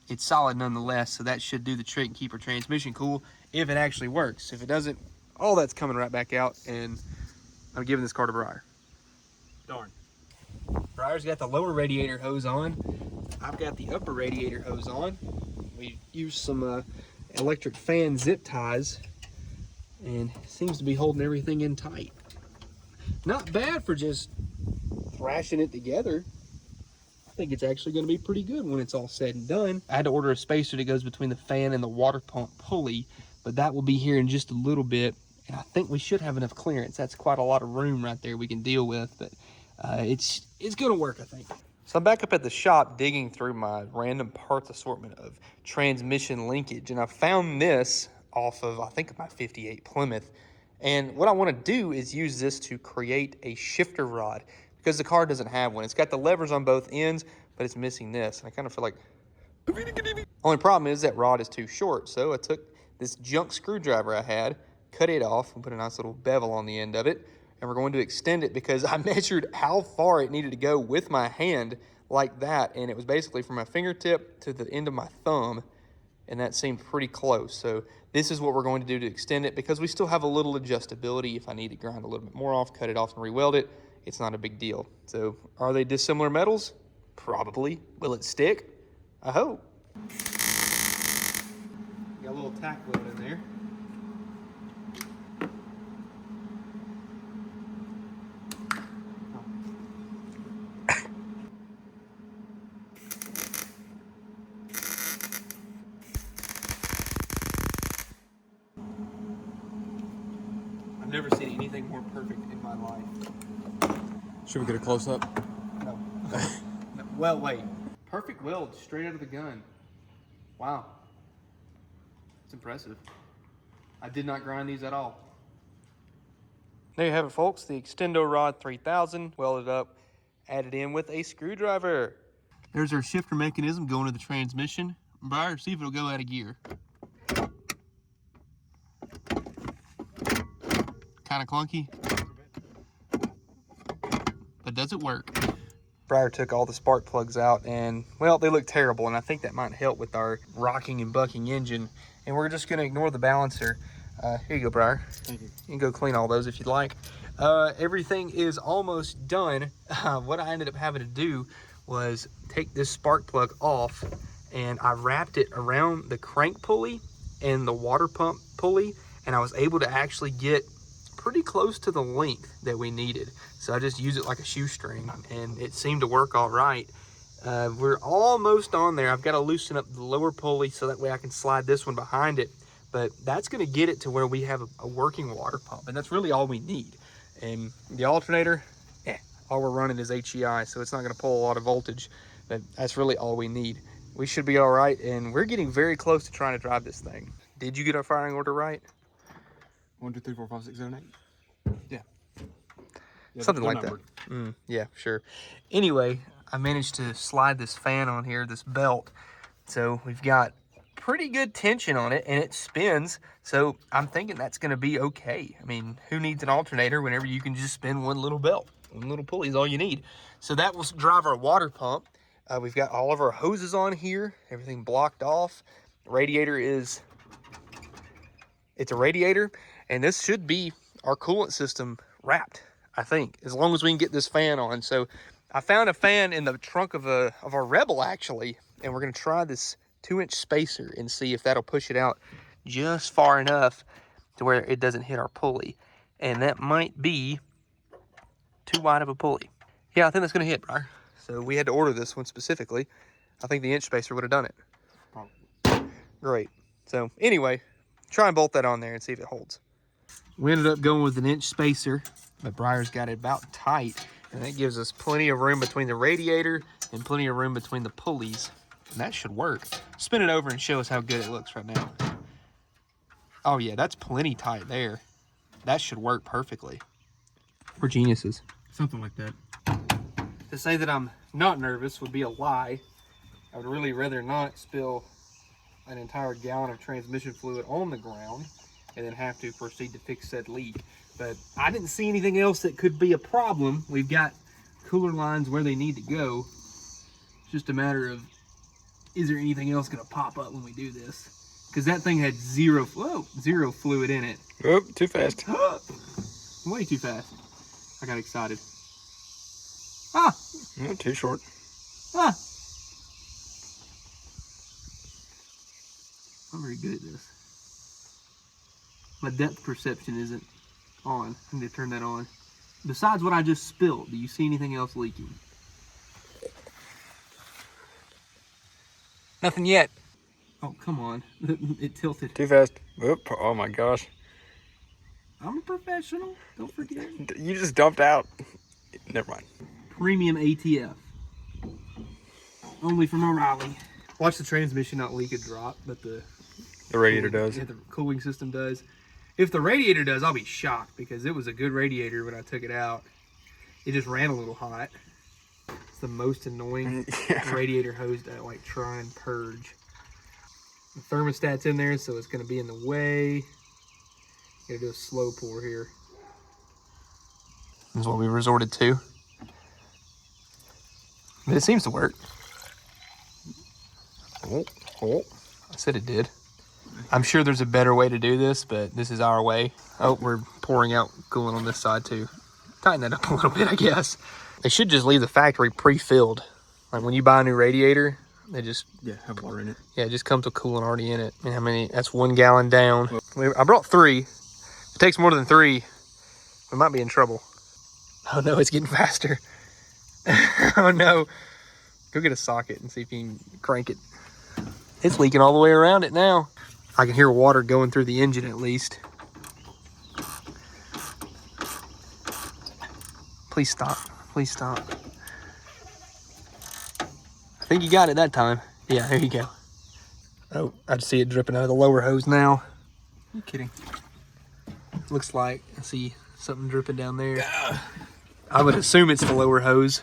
it's solid nonetheless, so that should do the trick and keep our transmission cool if it actually works. If it doesn't, all that's coming right back out, and I'm giving this car to Briar. Darn. Briar's got the lower radiator hose on. I've got the upper radiator hose on. We used some electric fan zip ties, and seems to be holding everything in tight. Not bad for just thrashing it together. I think it's actually going to be pretty good when it's all said and done. I had to order a spacer that goes between the fan and the water pump pulley, but that will be here in just a little bit, and I think we should have enough clearance. That's quite a lot of room right there we can deal with, but it's going to work, I think. So I'm back up at the shop digging through my random parts assortment of transmission linkage, and I found this off of, I think, my 58 Plymouth. And what I want to do is use this to create a shifter rod because the car doesn't have one. It's got the levers on both ends, but it's missing this. And I kind of feel like, only problem is that rod is too short. So I took this junk screwdriver I had, cut it off, and put a nice little bevel on the end of it. And we're going to extend it because I measured how far it needed to go with my hand like that. And it was basically from my fingertip to the end of my thumb. And that seemed pretty close. So this is what we're going to do to extend it because we still have a little adjustability. If I need to grind a little bit more off, cut it off and re-weld it, it's not a big deal. So are they dissimilar metals? Probably. Will it stick? I hope. Got a little tack weld in there. I've never seen anything more perfect in my life. Should we get a close-up? No. No. Well, wait. Perfect weld straight out of the gun. Wow. It's impressive. I did not grind these at all. There you have it, folks. The Extendo Rod 3000 welded up, added in with a screwdriver. There's our shifter mechanism going to the transmission. Briar, see if it'll go out of gear. Kind of clunky, but does it work? Briar took all the spark plugs out and, well, they look terrible, and I think that might help with our rocking and bucking engine. And we're just gonna ignore the balancer. Here you go, Briar. Thank you. You can go clean all those if you'd like. Everything is almost done. What I ended up having to do was take this spark plug off, and I wrapped it around the crank pulley and the water pump pulley, and I was able to actually get pretty close to the length that we needed. So I just used it like a shoestring, and it seemed to work all right. We're almost on there. I've got to loosen up the lower pulley so that way I can slide this one behind it. But that's going to get it to where we have a working water pump, and that's really all we need. And the alternator, all we're running is HEI, so it's not going to pull a lot of voltage, but that's really all we need. We should be all right, and we're getting very close to trying to drive this thing. Did you get our firing order right? 1, 2, 3, 4, 5, 6, 7, 8. Yeah. Something like that. Yeah, sure. Anyway, I managed to slide this fan on here, this belt. So we've got pretty good tension on it, and it spins. So I'm thinking that's going to be okay. I mean, who needs an alternator whenever you can just spin one little belt? One little pulley is all you need. So that will drive our water pump. We've got all of our hoses on here, everything blocked off. Radiator is, it's a radiator, and this should be our coolant system wrapped, I think, as long as we can get this fan on. So I found a fan in the trunk of our Rebel actually, and we're gonna try this 2-inch spacer and see if that'll push it out just far enough to where it doesn't hit our pulley. And that might be too wide of a pulley. Yeah, I think that's gonna hit, Briar. So we had to order this one specifically. I think the inch spacer would have done it. Probably. Great. So anyway, try and bolt that on there and see if it holds. We ended up going with an inch spacer, but Briar's got it about tight, and that gives us plenty of room between the radiator and plenty of room between the pulleys. And that should work. Spin it over and show us how good it looks right now. Oh yeah, that's plenty tight there. That should work perfectly. We're geniuses. Something like that. To say that I'm not nervous would be a lie. I would really rather not spill an entire gallon of transmission fluid on the ground and then have to proceed to fix said leak. But I didn't see anything else that could be a problem. We've got cooler lines where they need to go. It's just a matter of, is there anything else gonna pop up when we do this? Because that thing had zero fluid in it. Oh, too fast. Way too fast. I got excited. Ah! Oh, too short. Ah! I'm very good at this. My depth perception isn't on. I need to turn that on. Besides what I just spilled, do you see anything else leaking? Nothing yet. Oh, come on. It tilted. Too fast. Oop. Oh my gosh. I'm a professional. Don't forget. You just dumped out. Never mind. Premium ATF. Only from O'Reilly. Watch the transmission not leak a drop, but the radiator does. Yeah, the cooling system does. If the radiator does, I'll be shocked because it was a good radiator when I took it out. It just ran a little hot. It's the most annoying radiator hose to like try and purge. The thermostat's in there, so it's going to be in the way. Gotta do a slow pour here. This is what we resorted to. But it seems to work. Oh, I said it did. I'm sure there's a better way to do this, but this is our way. Oh, we're pouring out coolant on this side too. Tighten that up a little bit, I guess. They should just leave the factory pre-filled. Like when you buy a new radiator, they just... Yeah, have water in it. Yeah, it just comes with coolant already in it. And how many? That's 1 gallon down. I brought 3. If it takes more than 3, we might be in trouble. Oh no, it's getting faster. Oh no. Go get a socket and see if you can crank it. It's leaking all the way around it now. I can hear water going through the engine at least. Please stop. Please stop. I think you got it that time. Yeah, there you go. Oh, I just see it dripping out of the lower hose now. You're kidding. Looks like I see something dripping down there. I would assume it's the lower hose.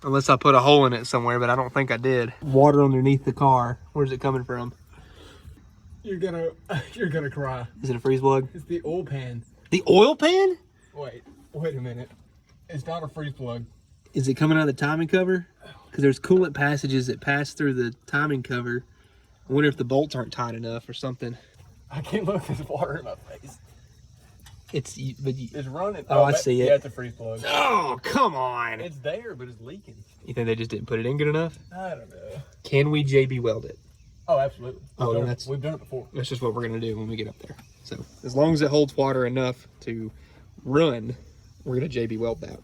Unless I put a hole in it somewhere, but I don't think I did. Water underneath the car. Where's it coming from? You're gonna cry. Is it a freeze plug? It's the oil pan. The oil pan? Wait a minute. It's not a freeze plug. Is it coming out of the timing cover? Because there's coolant passages that pass through the timing cover. I wonder if the bolts aren't tight enough or something. I can't look. There's water in my face. It's running. Oh, I see it. Yeah, it's a freeze plug. Oh, come on. It's there, but it's leaking. You think they just didn't put it in good enough? I don't know. Can we JB weld it? Oh, absolutely. We've done it before. That's just what we're going to do when we get up there. So as long as it holds water enough to run, we're going to JB weld that.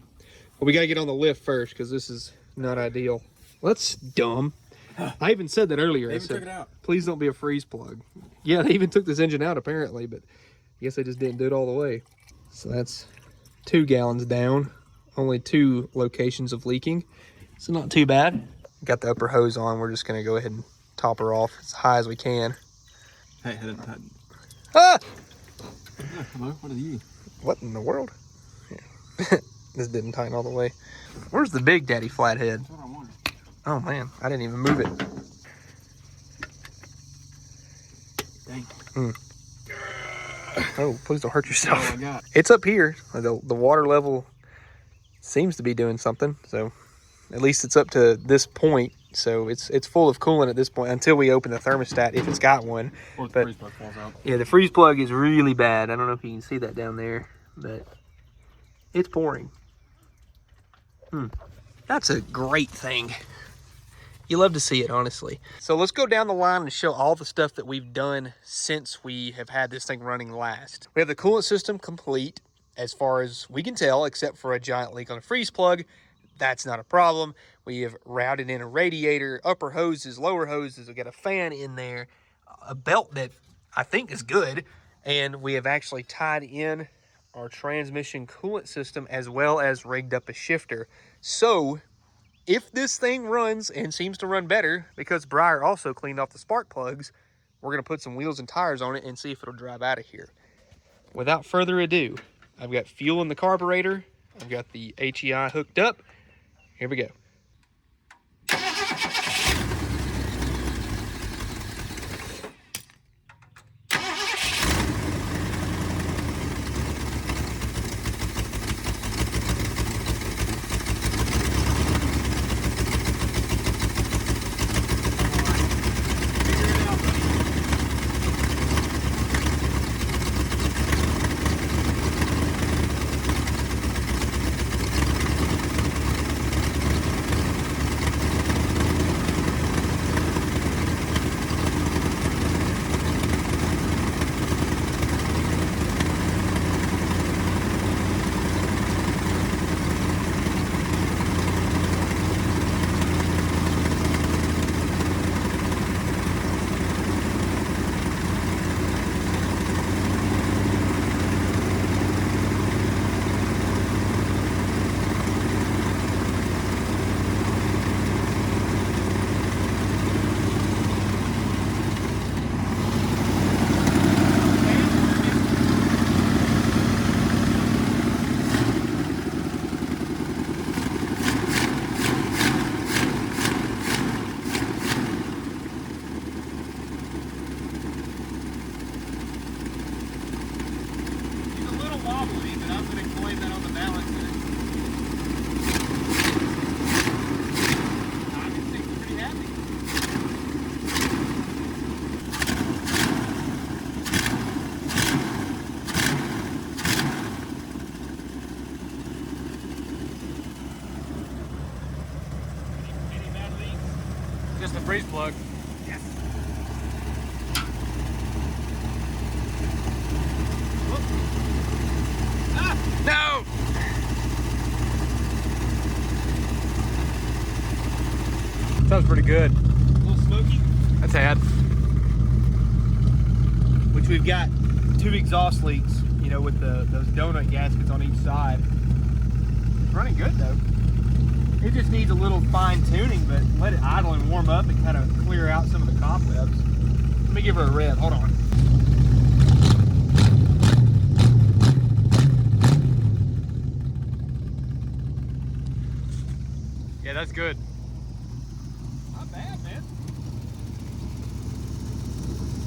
But we got to get on the lift first because this is not ideal. Well, that's dumb. I even said that earlier. They I even said, took it out. Please don't be a freeze plug. Yeah, they even took this engine out apparently, but I guess they just didn't do it all the way. So that's 2 gallons down. Only 2 locations of leaking. So not too bad. Got the upper hose on. We're just going to go ahead and top her off as high as we can. Hey, head up tight. Ah! Yeah, hello, what are you? What in the world? Yeah. This didn't tighten all the way. Where's the Big Daddy flathead? That's what I wanted. Oh man, I didn't even move it. Dang. Oh, please don't hurt yourself. Oh, I got. It's up here. The water level seems to be doing something. So at least it's up to this point. So it's full of coolant at this point until we open the thermostat, if it's got one. Or the freeze plug falls out. Yeah, the freeze plug is really bad. I don't know if you can see that down there, but it's pouring. That's a great thing. You love to see it, honestly. So let's go down the line and show all the stuff that we've done since we have had this thing running last. We have the coolant system complete as far as we can tell, except for a giant leak on a freeze plug. That's not a problem. We have routed in a radiator, upper hoses, lower hoses. We've got a fan in there, a belt that I think is good. And we have actually tied in our transmission coolant system as well as rigged up a shifter. So if this thing runs and seems to run better, because Briar also cleaned off the spark plugs, we're gonna put some wheels and tires on it and see if it'll drive out of here. Without further ado, I've got fuel in the carburetor. I've got the HEI hooked up. Here we go. Just the freeze plug. Yes. Ah! No! Sounds pretty good. A little smoky. A tad. Which we've got 2 exhaust leaks, you know, with those donut gaskets on each side. It's running good though. It just needs a little fine tuning, but let it idle and warm up and kind of clear out some of the cobwebs. Let me give her a rev, hold on. Yeah, that's good. Not bad, man.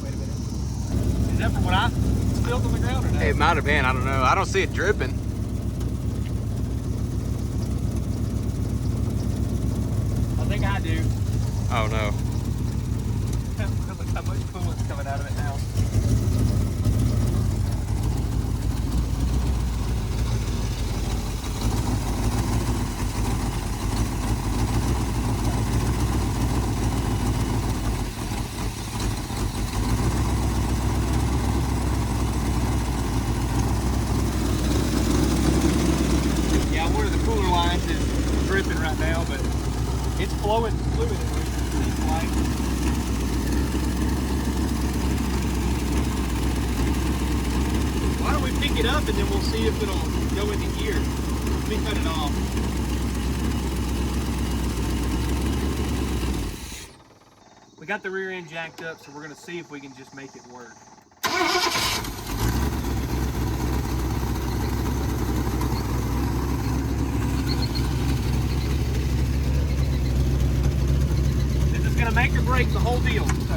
Wait a minute. Is that from what I spilled on the ground or no? It might have been, I don't know. I don't see it dripping. I think I do. Oh no. Look how much coolant's coming out of it now. Yeah, one of the cooler lines is dripping right now, but it's flowing fluid at least. It's like, why don't we pick it up and then we'll see if it'll go into gear. Let me cut it off. We got the rear end jacked up, so we're gonna see if we can just make it work. Gonna make or break the whole deal. So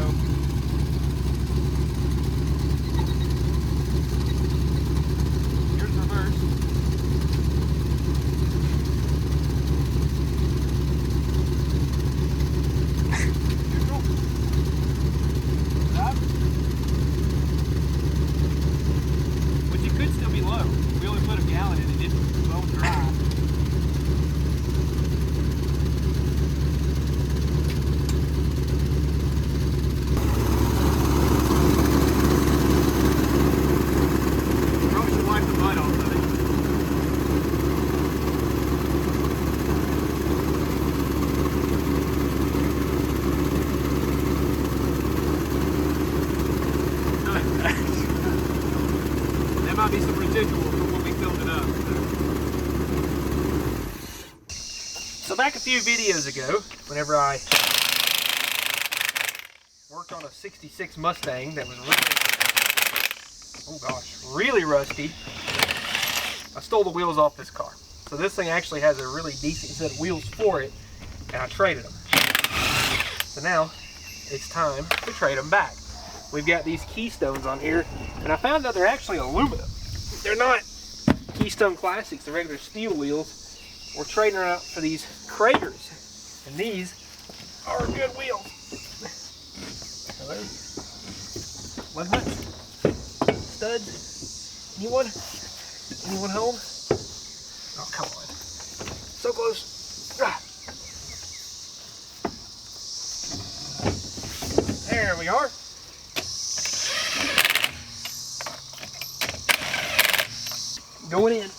here's reverse. Neutral. Up. Which it could still be low. We only put a gallon in it. It's well dry. back a few videos ago, whenever I worked on a 66 Mustang that was really rusty, I stole the wheels off this car. So this thing actually has a really decent set of wheels for it, and I traded them. So now it's time to trade them back. We've got these Keystones on here, and I found out they're actually aluminum. They're not Keystone Classics, the regular steel wheels. We're trading them out for these Kragers, and these are good wheels. Hello? Lug nuts? Studs? Anyone? Anyone home? Oh, come on. So close. Ah. There we are. Going in.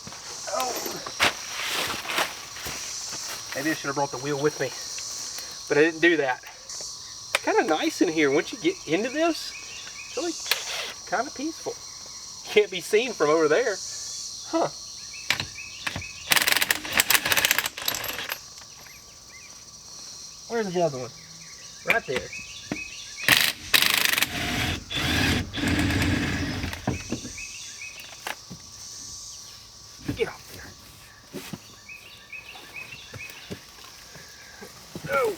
Oh. Maybe I should have brought the wheel with me, but I didn't do that. It's kind of nice in here. Once you get into this, it's really kind of peaceful. Can't be seen from over there. Huh. Where's the other one? Right there. Get off there. No.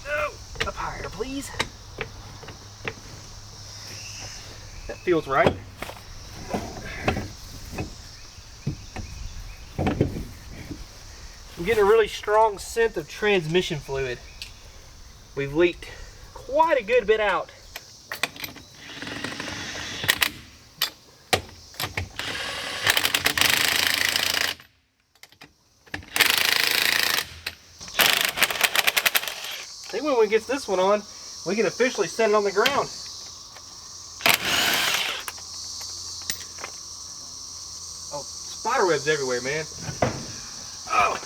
No. Up higher, please. That feels right. I'm getting a really strong scent of transmission fluid. We've leaked quite a good bit out. I think when we get this one on, we can officially set it on the ground. Oh, spider webs everywhere, man. Oh.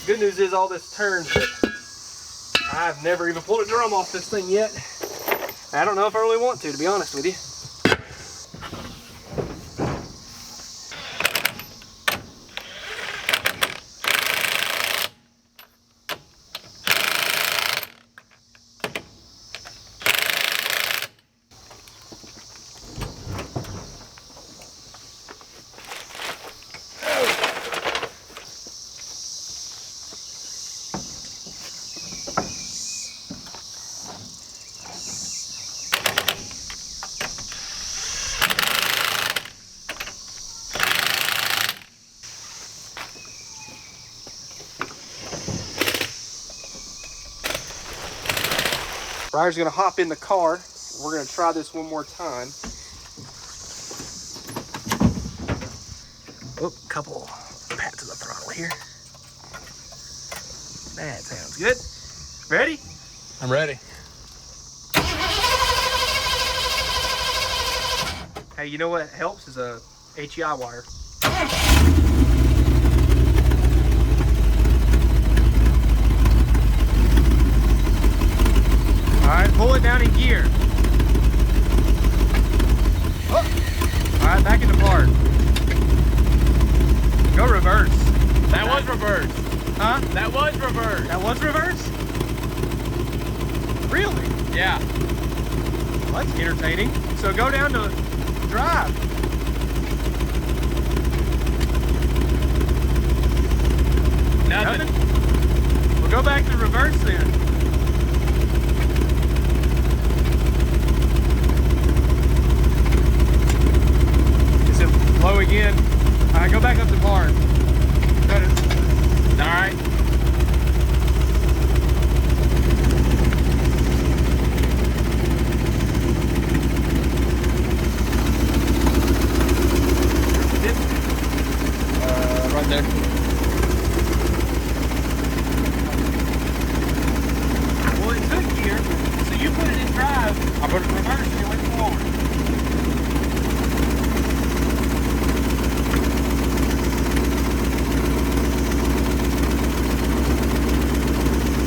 Good news is all this turns, but I've never even pulled a drum off this thing yet. I don't know if I really want to be honest with you. Briar's gonna hop in the car. We're gonna try this one more time. Oh, couple pats of the throttle here. That sounds good. Ready? I'm ready. Hey, you know what helps is a HEI wire. All right, pull it down in gear. Oh. All right, back into park. Go reverse. That was reverse. Huh? That was reverse. That was reverse? Really? Yeah. Well, that's entertaining. So go down to drive. Nothing? We'll go back to reverse then. Is it low again? All right, go back up to park. All right. Right there. Well, it took gear, so you put it in drive. I put it in reverse and it went forward.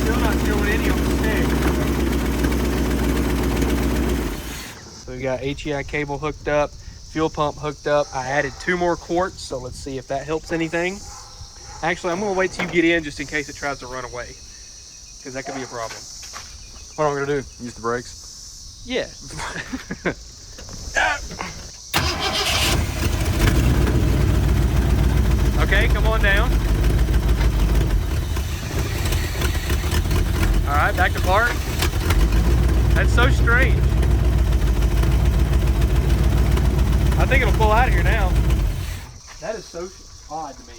Still not showing any on the stick. So we got HEI cable hooked up. Fuel pump hooked up. I added 2 more quarts, so let's see if that helps anything. Actually, I'm gonna wait till you get in just in case it tries to run away, because that could be a problem. What am I gonna do? Use the brakes? Yeah. Okay, come on down. All right, back to park. That's so strange. I think it'll pull out of here now. That is so odd to me.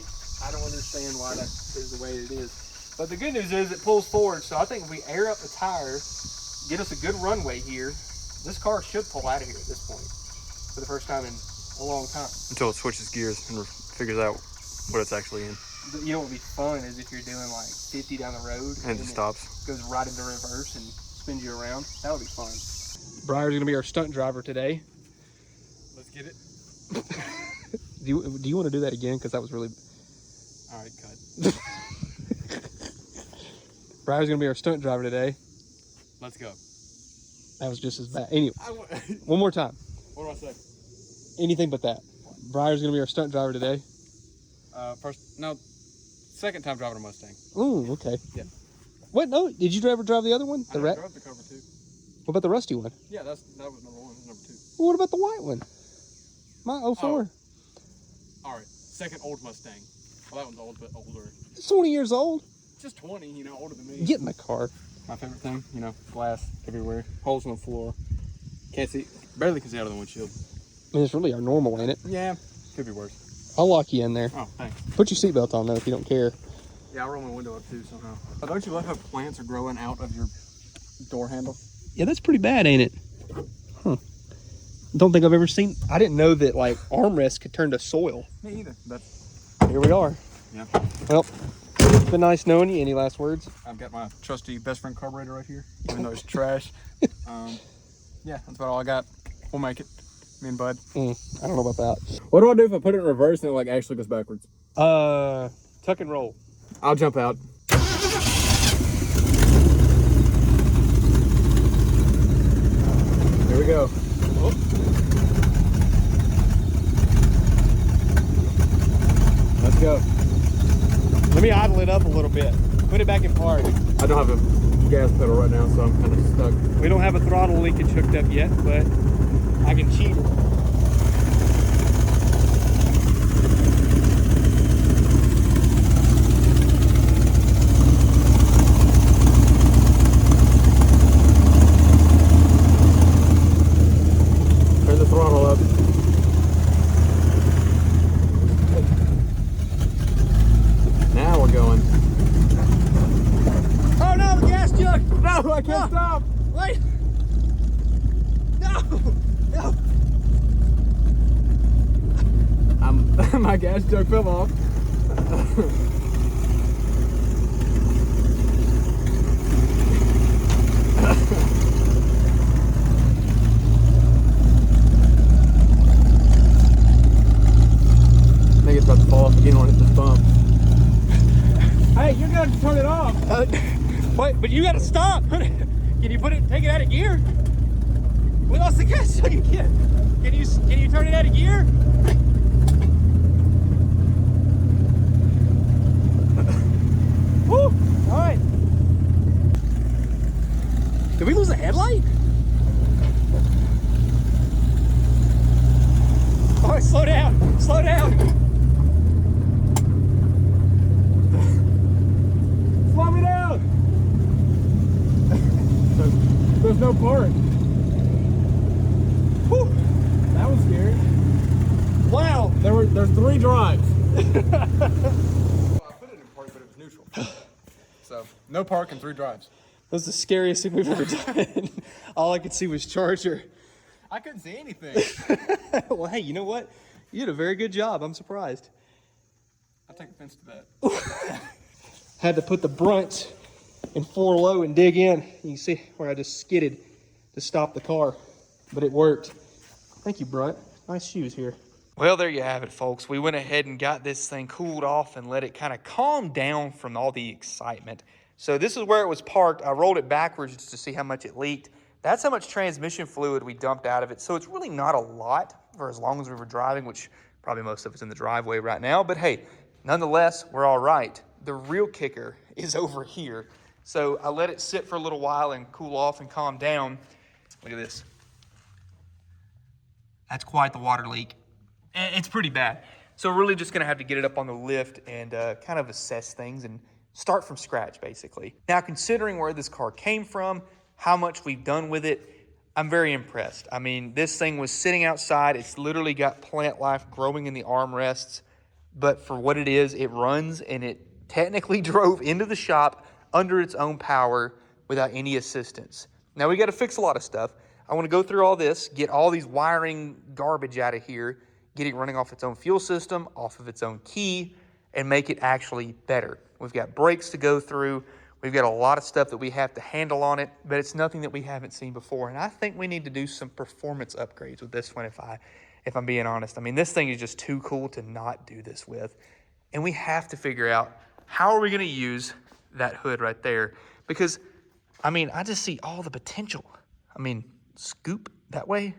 I don't understand why that is the way it is. But the good news is it pulls forward, so I think if we air up the tire, get us a good runway here, this car should pull out of here at this point for the first time in a long time. Until it switches gears and figures out what it's actually in. You know what would be fun is if you're doing like 50 down the road And it stops. Goes right into reverse and spins you around. That would be fun. Briar's gonna be our stunt driver today. Let's get it. Do you want to do that again? Because that was really... All right, cut. Briar's gonna be our stunt driver today. Let's go. That was just as bad. Anyway, one more time. What do I say? Anything but that. Briar's gonna be our stunt driver today. Second time driving a Mustang. Oh, okay. Yeah. What? No, did you ever drive the other one? I drove the Cover too. What about the rusty one? Yeah, that was number 1. Number 2. Well, what about the white one? My 04. Oh. All right, second old Mustang. Well, that one's old, but older. It's 20 years old. Just 20, older than me. Get in the car. My favorite thing, glass everywhere, holes in the floor. Can't see, barely can see out of the windshield. I mean, it's really our normal, ain't it? Yeah, could be worse. I'll lock you in there. Oh, thanks. Put your seatbelt on though if you don't care. Yeah, I'll roll my window up too somehow. But don't you love how plants are growing out of your door handle? Yeah, that's pretty bad, ain't it? Huh. Don't think I've ever seen... I didn't know that, like, armrests could turn to soil. Me either. Here we are. Yeah. Well, it's been nice knowing you. Any last words? I've got my trusty best friend carburetor right here, even though it's trash. Yeah, that's about all I got. We'll make it. Me and Bud. I don't know about that. What do I do if I put it in reverse and it like actually goes backwards? Tuck and roll. I'll jump out. Here we go. Oh. Let's go. Let me idle it up a little bit. Put it back in park. I don't have a gas pedal right now, so I'm kind of stuck. We don't have a throttle linkage hooked up yet, but I can cheat it. Turn the throttle up. Now we're going. Oh no, the gas jug! No, I can't stop. Wait! No! No! My gas jug fell off. I think it's about to fall off again when it hits this bump. Hey, you're gonna have to turn it off. Wait, but you gotta stop. Can you take it out of gear? We lost the gas jug again. Can you turn it out of gear? Woo! All right. Did we lose a headlight? All right, slow down. Slow down. Slow me down. There's no park. Whew. That was scary. Wow. There's 3 drives. Well, I put it in park, but it was neutral. So no park and 3 drives. That was the scariest thing we've ever done. All I could see was Charger. I couldn't see anything. Well, hey, you know what? You did a very good job. I'm surprised. I'll take offense to that. Had to put the brunt in 4 low and dig in. You can see where I just skidded to stop the car, but it worked. Thank you, Brunt. Nice shoes here. Well, there you have it, folks. We went ahead and got this thing cooled off and let it kind of calm down from all the excitement. So this is where it was parked. I rolled it backwards just to see how much it leaked. That's how much transmission fluid we dumped out of it. So it's really not a lot. for as long as we were driving, which probably most of us in the driveway right now. But hey, nonetheless, we're all right. The real kicker is over here. So I let it sit for a little while and cool off and calm down. Look at this. That's quite the water leak. It's pretty bad. So we're really just gonna have to get it up on the lift and kind of assess things and start from scratch, basically. Now, considering where this car came from, how much we've done with it, I'm very impressed. I mean, this thing was sitting outside. It's literally got plant life growing in the armrests, but for what it is, it runs, and it technically drove into the shop under its own power without any assistance. Now, we gotta fix a lot of stuff. I wanna go through all this, get all these wiring garbage out of here, get it running off its own fuel system, off of its own key, and make it actually better. We've got brakes to go through. We've got a lot of stuff that we have to handle on it, but it's nothing that we haven't seen before. And I think we need to do some performance upgrades with this one if I'm being honest. I mean, this thing is just too cool to not do this with. And we have to figure out how are we gonna use that hood right there? Because, I mean, I just see all the potential. I mean, scoop that way?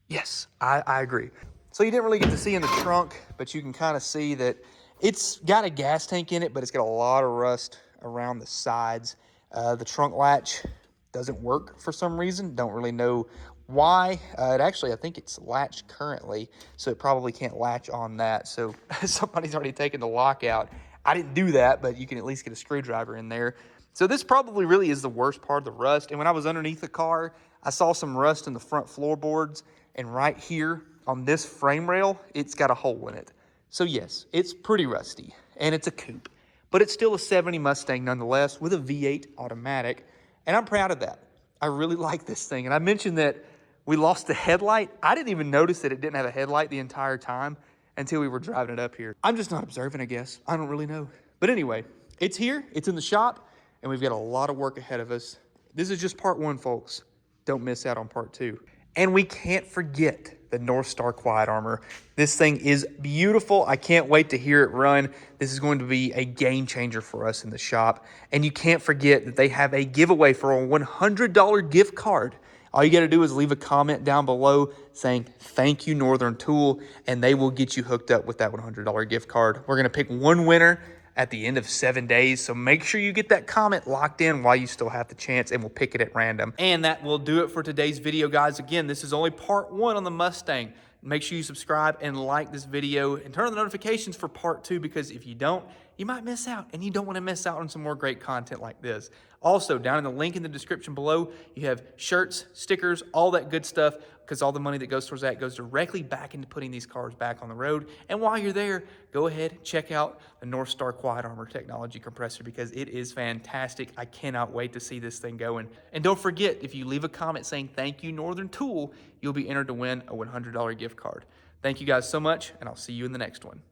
Yes, I agree. So you didn't really get to see in the trunk, but you can kind of see that it's got a gas tank in it, but it's got a lot of rust around the sides. The trunk latch doesn't work for some reason. Don't really know why. It actually, I think it's latched currently, so it probably can't latch on that. So somebody's already taken the lock out. I didn't do that, but you can at least get a screwdriver in there. So this probably really is the worst part of the rust. And when I was underneath the car, I saw some rust in the front floorboards, and right here on this frame rail, it's got a hole in it. So yes, it's pretty rusty, and it's a coupe, but it's still a 70 Mustang nonetheless with a V8 automatic, and I'm proud of that. I really like this thing, and I mentioned that we lost the headlight. I didn't even notice that it didn't have a headlight the entire time until we were driving it up here. I'm just not observant, I guess. I don't really know. But anyway, it's here, it's in the shop, and we've got a lot of work ahead of us. This is just part one, folks. Don't miss out on part two. And we can't forget the North Star Quiet Armor. This thing is beautiful. I can't wait to hear it run. This is going to be a game changer for us in the shop. And you can't forget that they have a giveaway for a $100 gift card. All you got to do is leave a comment down below saying, "Thank you, Northern Tool," and they will get you hooked up with that $100 gift card. We're going to pick one winner at the end of 7 days. So make sure you get that comment locked in while you still have the chance, and we'll pick it at random. And that will do it for today's video, guys. Again, this is only part one on the Mustang. Make sure you subscribe and like this video and turn on the notifications for part two, because if you don't, you might miss out, and you don't want to miss out on some more great content like this. Also, down in the link in the description below, you have shirts, stickers, all that good stuff, because all the money that goes towards that goes directly back into putting these cars back on the road. And while you're there, go ahead, check out the North Star Quiet Armor Technology Compressor, because it is fantastic. I cannot wait to see this thing going. And don't forget, if you leave a comment saying, "Thank you, Northern Tool," you'll be entered to win a $100 gift card. Thank you guys so much, and I'll see you in the next one.